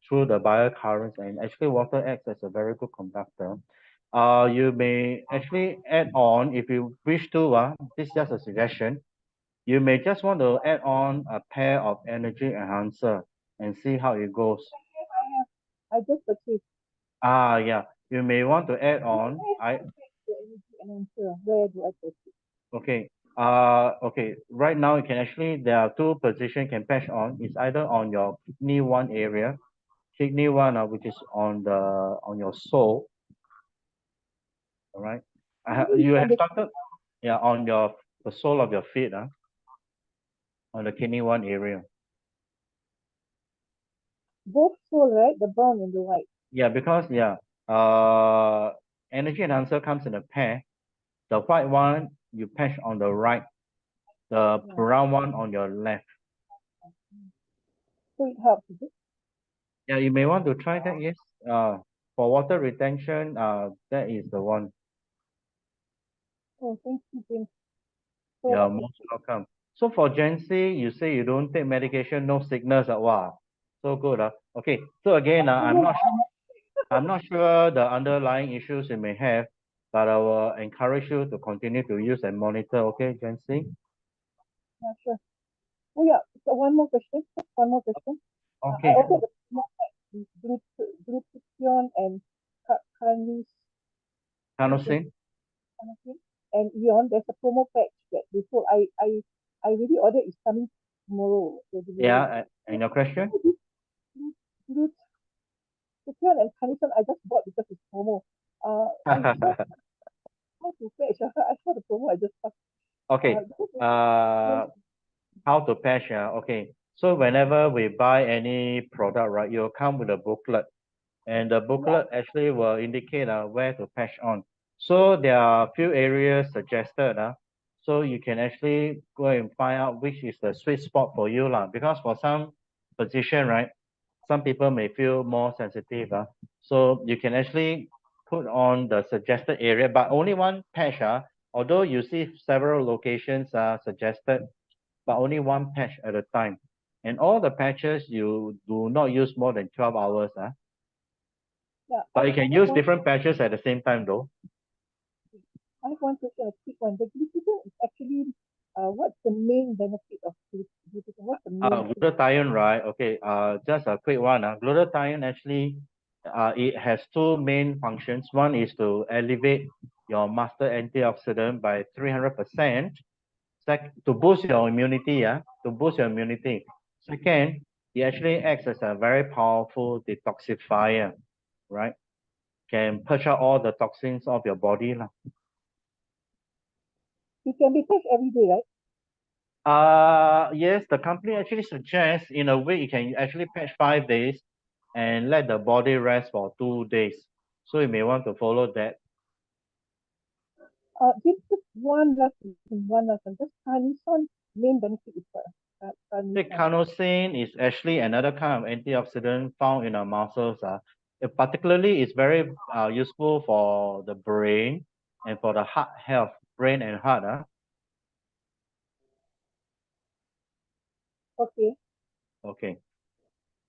through the biocurrents, and actually water acts as a very good conductor. You may actually add on if you wish to, this is just a suggestion. you may just want to add on a pair of energy enhancer and see how it goes. I just purchased. Yeah, you may want to add on. The energy enhancer. Where do I purchase? Okay. Okay. Right now, you can actually, there are two positions you can patch on. It's either on your kidney one area, kidney one, which is on your sole. All right. You have started, yeah, on the sole of your feet, on the kidney one area. Both sole, right? The brown and the white. Yeah, because energy enhancer comes in a pair. The white one you patch on the right, the brown one on your left. So it helps, is it? Yeah, you may want to try that. Yes. For water retention, that is the one. Oh, thank you, James. So You're most welcome. So for Gen Z, you say you don't take medication, no sickness. Wow, so good. Okay. So again, I'm not sure the underlying issues you may have, but I will encourage you to continue to use and monitor. Okay, Gen Z. yeah, sure. Oh yeah. So one more question. One more question. Okay. I also glutathione and carnitine Carnosine. and Eon. There's a promo patch that they sold. I already ordered. It's coming tomorrow. The delivery. Yeah, and your question? Glutathione and carnitine I just bought because it's promo. I saw how to patch. I saw the promo. I just bought. Okay. How to patch? Okay. So whenever we buy any product, right, you'll come with a booklet, and the booklet actually will indicate where to patch on. So there are a few areas suggested. So you can actually go and find out which is the sweet spot for you, because for some position, right, some people may feel more sensitive. So you can actually put on the suggested area, but only one patch. Although you see several locations are suggested, but only one patch at a time. And all the patches you do not use more than 12 hours. Yeah, But you can use different patches at the same time though. I have one question, a quick one. The glutathione is actually, what's the main benefit of glutathione? What's the main? Glutathione, right? Okay, just a quick one. Glutathione actually, it has two main functions. One is to elevate your master antioxidant by 300%. To boost your immunity, to boost your immunity. Second, it actually acts as a very powerful detoxifier, right? Can purge out all the toxins of your body. It can be patched every day, right? Yes, the company actually suggests in a week you can actually patch 5 days and let the body rest for 2 days. So you may want to follow that. Just one last one. Just carnitine main benefit is what? Carnosine is actually another kind of antioxidant found in our muscles. Particularly, it's very useful for the brain and for the heart health, brain and heart. Okay. Okay.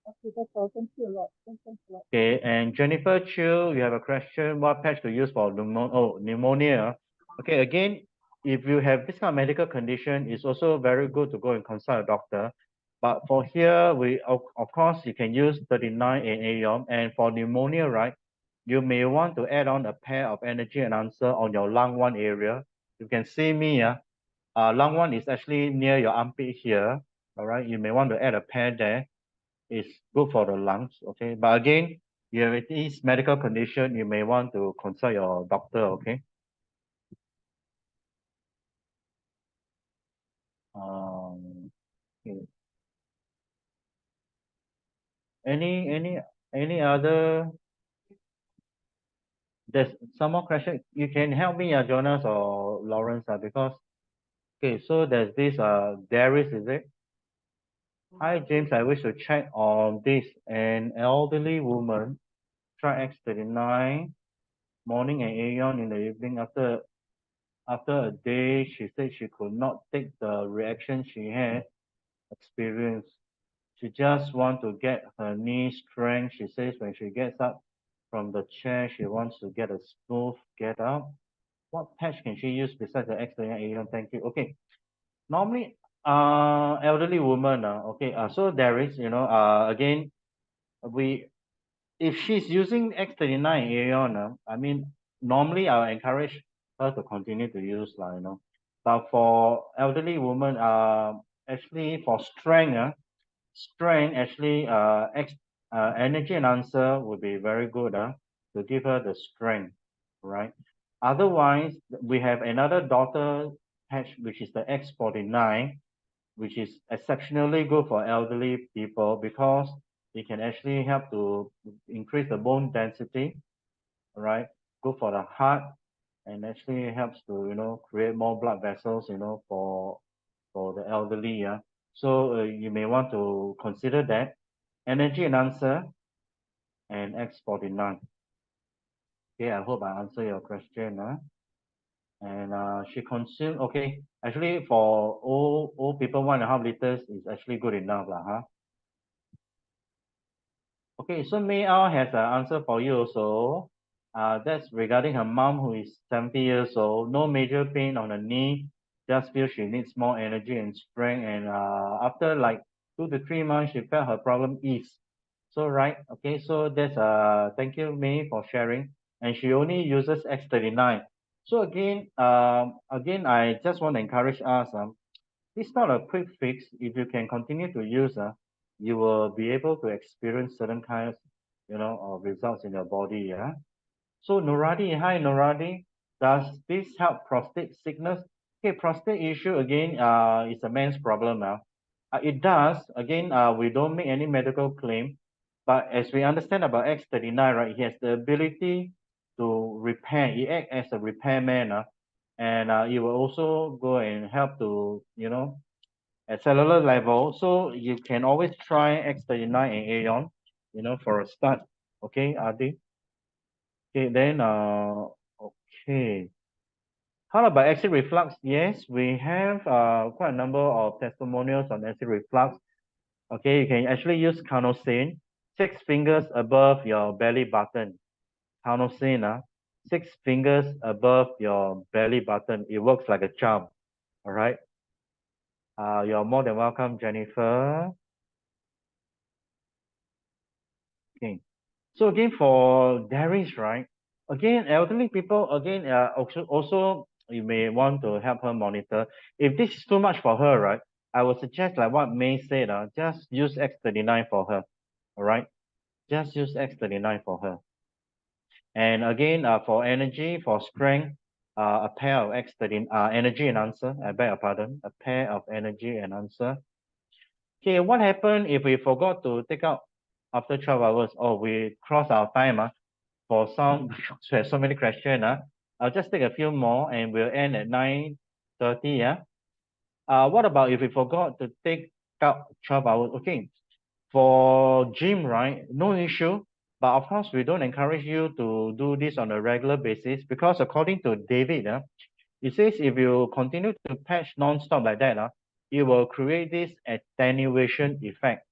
Okay, that's all. Thank you a lot. Thanks a lot. Okay, and Jennifer Chiu, you have a question, what patch to use for pneumonia? Okay, again, if you have this kind of medical condition, it's also very good to go and consult a doctor. But for here, of course, you can use 39 and AEOM. And for pneumonia, right, you may want to add on a pair of energy enhancer on your lung one area. You can see me, lung one is actually near your armpit here. All right, you may want to add a pair there. It's good for the lungs, okay? But again, you have this medical condition, you may want to consult your doctor, okay? Okay. Any other? There's some more question. You can help me, Jonas or Lawrence, because okay. So there's this Darius, is it? Hi James, I wish to check on this. An elderly woman tried X39 morning and Aeon in the evening. After a day, she said she could not take the reaction she had experienced. She just wants to get her knee strength. She says when she gets up from the chair, she wants to get a smooth get up. What patch can she use besides the X39 Aeon? Thank you. Okay. Normally, Elderly woman, okay, so there is, again, if she's using X39 Aeon, I mean, normally I'll encourage her to continue to use, but for elderly woman, actually for strength, actually, energy enhancer would be very good, to give her the strength, right? Otherwise, we have another daughter patch, which is the X49, which is exceptionally good for elderly people because it can actually help to increase the bone density, right? Good for the heart and actually helps to, create more blood vessels, for the elderly, yeah. So you may want to consider that. Energy enhancer and X49. Okay, I hope I answer your question. And she consumed, okay, actually for old people, 1.5 liters is actually good enough, huh? Okay, so May Ao has an answer for you also. That's regarding her mom who is 70 years old, no major pain on her knee, just feel she needs more energy and strength. And after like 2 to 3 months, she felt her problem ease. So right, okay, so that's thank you May for sharing. And she only uses X39. So again, I just want to encourage us. It's not a quick fix. If you can continue to use, you will be able to experience certain kinds, of results in your body. Yeah. So Noradi, hi Noradi, does this help prostate sickness? Okay, prostate issue again, is a man's problem now. It does. Again, we don't make any medical claim, but as we understand about X39, right, he has the ability to repair. He acts as a repairman, and it will also go and help to, at cellular level. So you can always try X39 and Aeon, for a start. Okay, Adi. Okay, then okay. How about acid reflux? Yes, we have quite a number of testimonials on acid reflux. Okay, you can actually use carnosine, 6 fingers above your belly button. Carnosine, 6 fingers above your belly button. It works like a charm. All right. You're more than welcome, Jennifer. Okay. So again, for Darius, right? Again, elderly people, again, also you may want to help her monitor. If this is too much for her, right? I would suggest like what May said, just use X39 for her. All right. Just use X39 for her. And again, for energy, for strength, a pair of X39 energy enhancer. I beg your pardon. A pair of energy enhancer. Okay, what happened if we forgot to take out after 12 hours? Oh, we cross our time. For some, we have so many questions. I'll just take a few more and we'll end at 9:30. Yeah. What about if we forgot to take out 12 hours? Okay. For gym, right? No issue. But of course, we don't encourage you to do this on a regular basis because according to David, it says if you continue to patch non-stop like that, it will create this attenuation effect,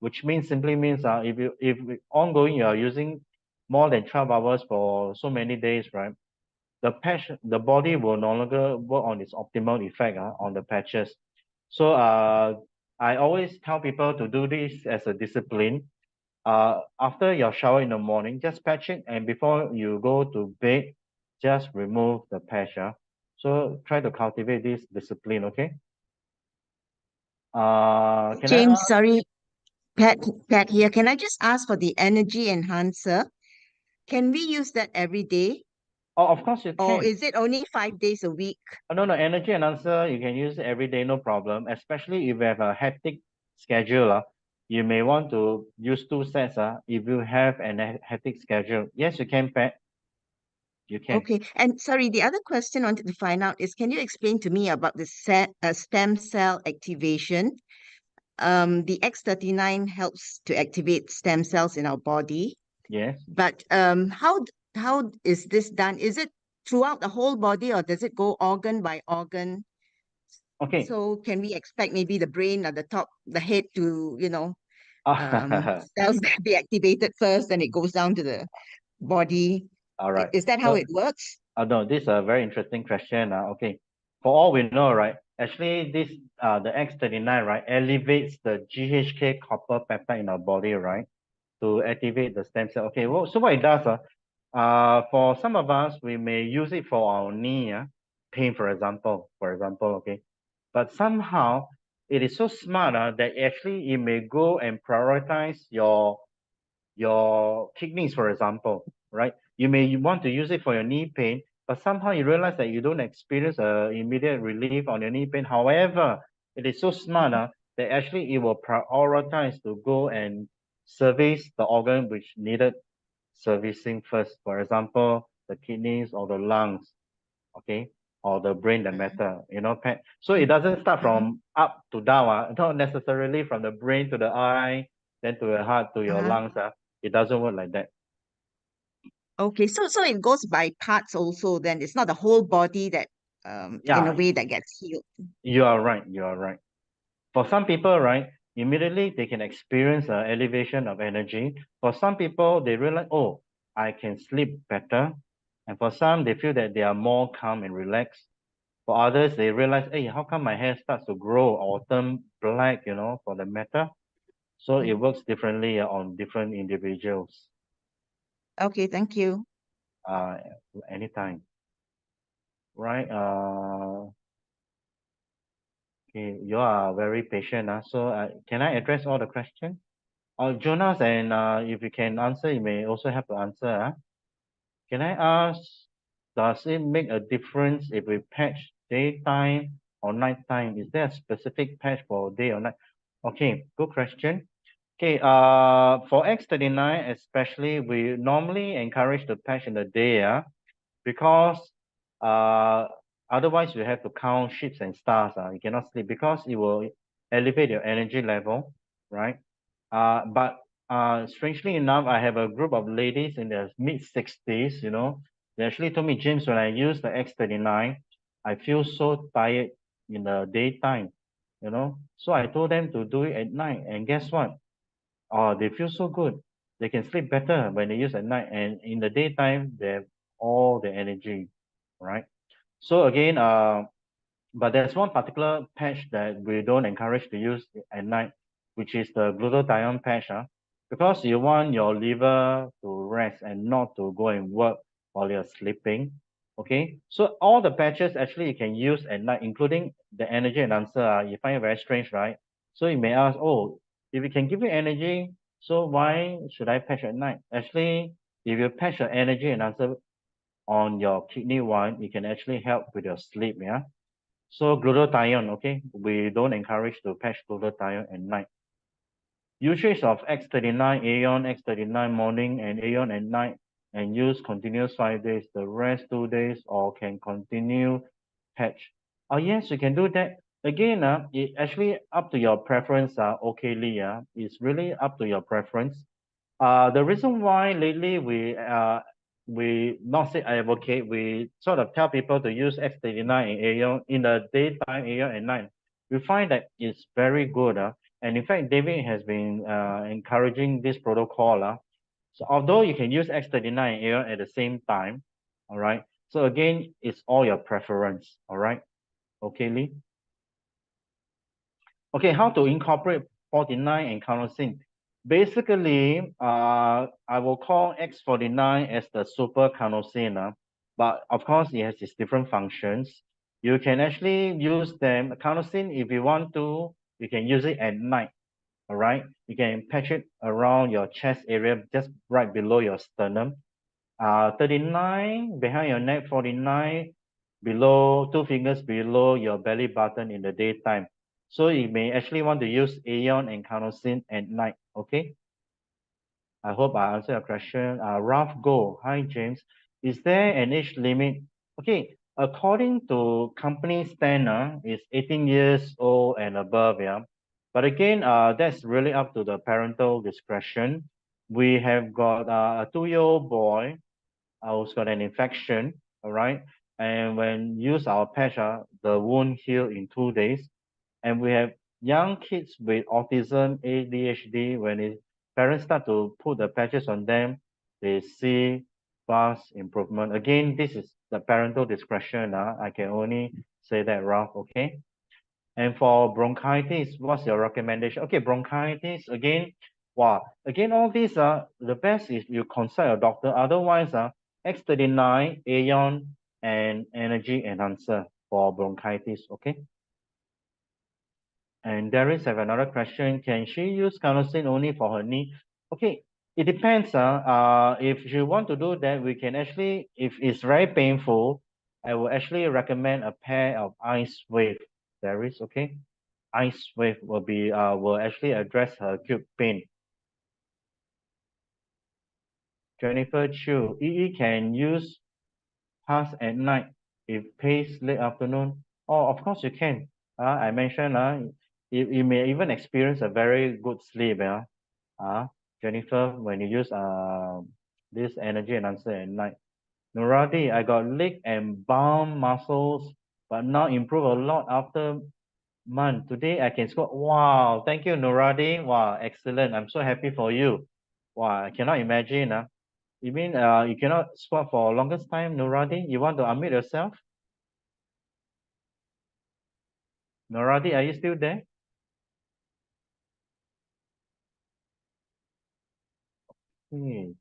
which simply means if ongoing you are using more than 12 hours for so many days, right? The body will no longer work on its optimal effect on the patches. So I always tell people to do this as a discipline. After your shower in the morning, just patch it, and before you go to bed, just remove the patch. So try to cultivate this discipline, okay? Can James, sorry, Pat here. Can I just ask for the energy enhancer? Can we use that every day? Oh, of course you Or can. is it only 5 days a week? No, energy enhancer, you can use it every day, no problem. Especially if you have a hectic schedule, you may want to use 2 sets if you have an hectic schedule. Yes, you can, Pat. You can. Okay. And sorry, the other question I wanted to find out is, can you explain to me about the stem cell activation? The X39 helps to activate stem cells in our body. Yes. But how is this done? Is it throughout the whole body or does it go organ by organ? Okay. So can we expect maybe the brain at the top, the head to, cells be activated first, then it goes down to the body? All right. Is that how it works? No, this is a very interesting question. Okay. For all we know, right, actually this the X39, right, elevates the GHK copper peptide in our body, right, to activate the stem cell. Okay, well, so what it does, for some of us, we may use it for our knee pain, for example, okay, but somehow it is so smart that actually it may go and prioritize your kidneys, for example, right? You may want to use it for your knee pain, but somehow you realize that you don't experience immediate relief on your knee pain. However, it is so smart that actually it will prioritize to go and service the organ which needed servicing first. For example, the kidneys or the lungs, okay, or the brain, the matter, you know. So it doesn't start from up to down, not necessarily from the brain to the eye, then to the heart, to your lungs. It doesn't work like that. Okay, so it goes by parts also, then it's not the whole body that in Yeah. a way that gets healed. You are right. You are right. For some people, right, immediately they can experience an elevation of energy. For some people, they realize, oh, I can sleep better. And for some, they feel that they are more calm and relaxed. For others, they realize, hey, how come my hair starts to grow or turn black, you know, for the matter? So it works differently on different individuals. Okay, thank you. Anytime. Right? Okay, you are very patient. So can I address all the questions? Jonas, and if you can answer, you may also have to answer. Can I ask, does it make a difference if we patch daytime or nighttime? Is there a specific patch for day or night? Okay, good question. Okay, for X39 especially, we normally encourage the patch in the day, because otherwise you have to count ships and stars. You cannot sleep because it will elevate your energy level, right? But strangely enough, I have a group of ladies in their mid-60s, you know. They actually told me, James, when I use the X39, I feel so tired in the daytime, you know. So I told them to do it at night, and guess what? They feel so good. They can sleep better when they use at night, and in the daytime, they have all the energy, right? So again, but there's one particular patch that we don't encourage to use at night, which is the glutathione patch, because you want your liver to rest and not to go and work while you're sleeping. Okay, so all the patches actually you can use at night, including the energy enhancer. You find it very strange, right? So you may ask, oh, if it can give you energy, so why should I patch at night? Actually, if you patch your energy enhancer on your kidney one, it can actually help with your sleep, yeah. So glutathione, okay, we don't encourage to patch glutathione at night. Usage of X39 Aeon, X39 morning and Aeon at night, and use continuous 5 days, the rest 2 days, or can continue patch. Oh yes, you can do that. Again, it actually up to your preference, okay, Lee, it's really up to your preference. The reason why lately we not say advocate, we sort of tell people to use X39 in Aeon in the daytime, Aeon at night. We find that it's very good. And in fact, David has been encouraging this protocol. So although you can use X39 and Aeon at the same time, all right. So again, it's all your preference, all right. Okay, Lee. Okay, how to incorporate 49 and carnosine? Basically, I will call X49 as the super carnosine, but of course it has its different functions. You can actually use them, carnosine, if you want to, you can use it at night, all right? You can patch it around your chest area, just right below your sternum. 39 behind your neck, 49 below, 2 fingers below your belly button in the daytime. So you may actually want to use Aeon and carnosine at night, okay? I hope I answered your question. Ralph Go, hi James. Is there an age limit? Okay, according to company standard, it's 18 years old and above, yeah. But again, that's really up to the parental discretion. We have got a 2-year-old boy who's got an infection, all right? And when use our patch, the wound healed in 2 days. And we have young kids with autism, ADHD, when his parents start to put the patches on them, they see fast improvement. Again, this is the parental discretion. I can only say that, Ralph, okay? And for bronchitis, what's your recommendation? Okay, bronchitis, again, wow. Again, all these are, the best is you consult your doctor. Otherwise, X39, Aeon, and energy enhancer for bronchitis, okay? And Darius have another question. Can she use carnosine only for her knee? Okay, it depends. If you want to do that, we can actually, if it's very painful, I will actually recommend a pair of ice wave. Darius, okay? Ice wave will be will actually address her acute pain. Jennifer Chu, EE can use pass at night if pays late afternoon. Oh, of course you can. I mentioned you may even experience a very good sleep. Jennifer, when you use this energy enhancer at night. Nuradi, I got leg and bum muscles, but now improve a lot after month. Today I can squat. Wow, thank you, Nuradi. Wow, excellent. I'm so happy for you. Wow, I cannot imagine. You mean you cannot squat for longest time, Nuradi? You want to unmute yourself? Nuradi, are you still there? Okay.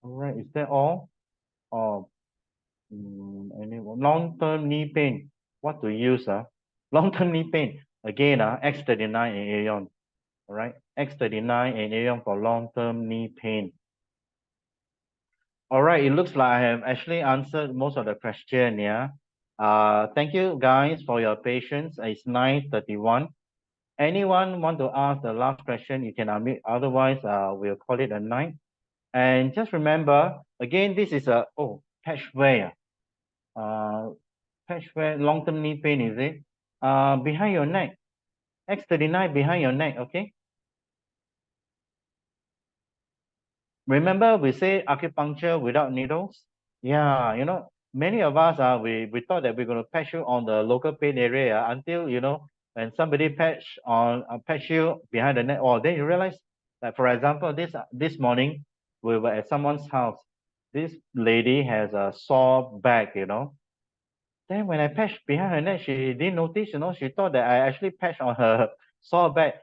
All right, is that all? Oh, any long-term knee pain. What to use? Long-term knee pain. Again, X39 and Aeon. All right, X39 and Aeon for long-term knee pain. All right, it looks like I have actually answered most of the question, yeah. Thank you guys for your patience. It's 9:31. Anyone want to ask the last question, you can unmute. Otherwise, we'll call it a night. And just remember, again, this is a, patch wear. Patch wear, long-term knee pain, is it? Behind your neck. X39 behind your neck, okay? Remember we say acupuncture without needles? Yeah, many of us we thought that we're going to patch you on the local pain area until when somebody patch you behind the neck, or then you realize that, for example, this morning we were at someone's house. This lady has a sore back, Then when I patched behind her neck, she didn't notice, she thought that I actually patched on her sore back,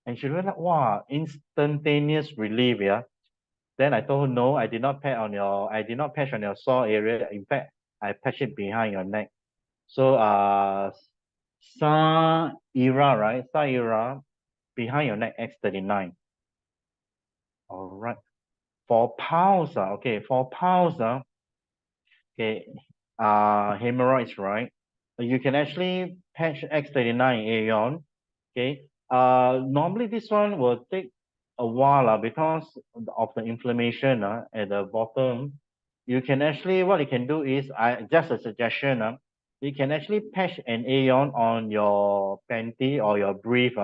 and she realized, wow, instantaneous relief, yeah. Then I told her, no, I did not patch on your sore area. In fact, I patched it behind your neck. So Saira, right? Saira, behind your neck, X39. All right. For pulse, okay, okay, hemorrhoids, right? You can actually patch X39 Aeon. Okay. Normally this one will take a while because of the inflammation at the bottom. You can actually, what you can do is, just a suggestion, you can actually patch an Aeon on your panty or your brief.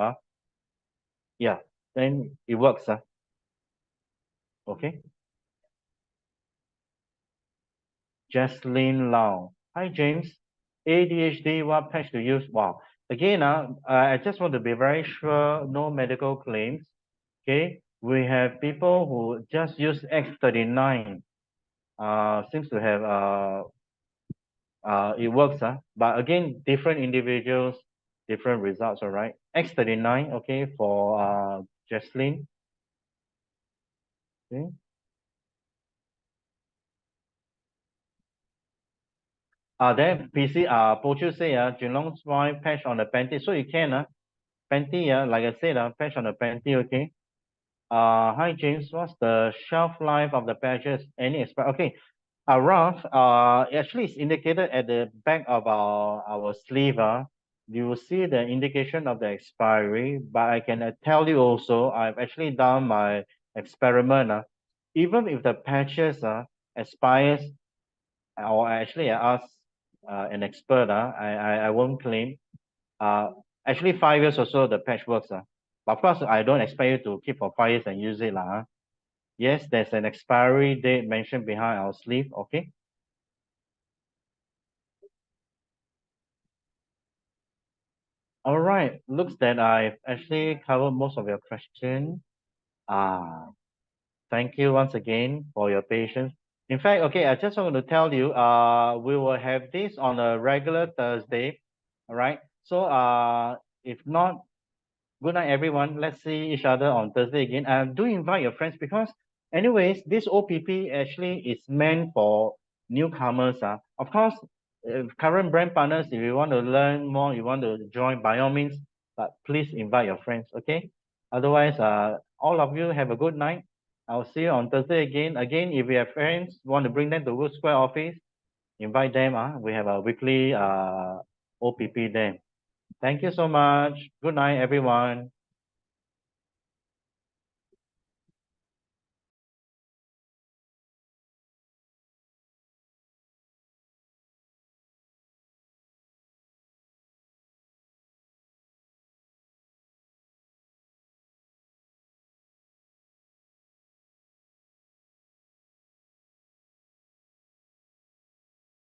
Yeah, then it works. Okay. Jaslyn Lau. Hi, James. ADHD, what patch to use? Wow. Again, I just want to be very sure, no medical claims. Okay. We have people who just use X39. Seems to have, it works. But again, different individuals, different results, all right? X39, okay, for Jaslyn. Okay. Then PC, Pochu say, Geelong's wife patch on the panty. So you can, panty, like I said, patch on the panty, okay? Hi James, what's the shelf life of the patches? Any expire? Okay, Ralph, actually it's indicated at the back of our sleeve. You will see the indication of the expiry, but I can tell you also, I've actually done my experiment. Even if the patches expires, or actually I asked an expert, I won't claim. Actually 5 years or so the patch works. But of course, I don't expect you to keep for 5 years and use it. Yes, there's an expiry date mentioned behind our sleeve, okay? All right, looks that I've actually covered most of your questions. Thank you once again for your patience. In fact, okay, I just want to tell you, we will have this on a regular Thursday. All right. So, if not, good night, everyone. Let's see each other on Thursday again. And do invite your friends because, anyways, this OPP actually is meant for newcomers. Of course, current brand partners, if you want to learn more, you want to join, by all means, but please invite your friends, okay? Otherwise, all of you have a good night. I'll see you on Thursday again. Again, if you have friends, want to bring them to Wood Square office, invite them. We have a weekly OPP there. Thank you so much. Good night, everyone.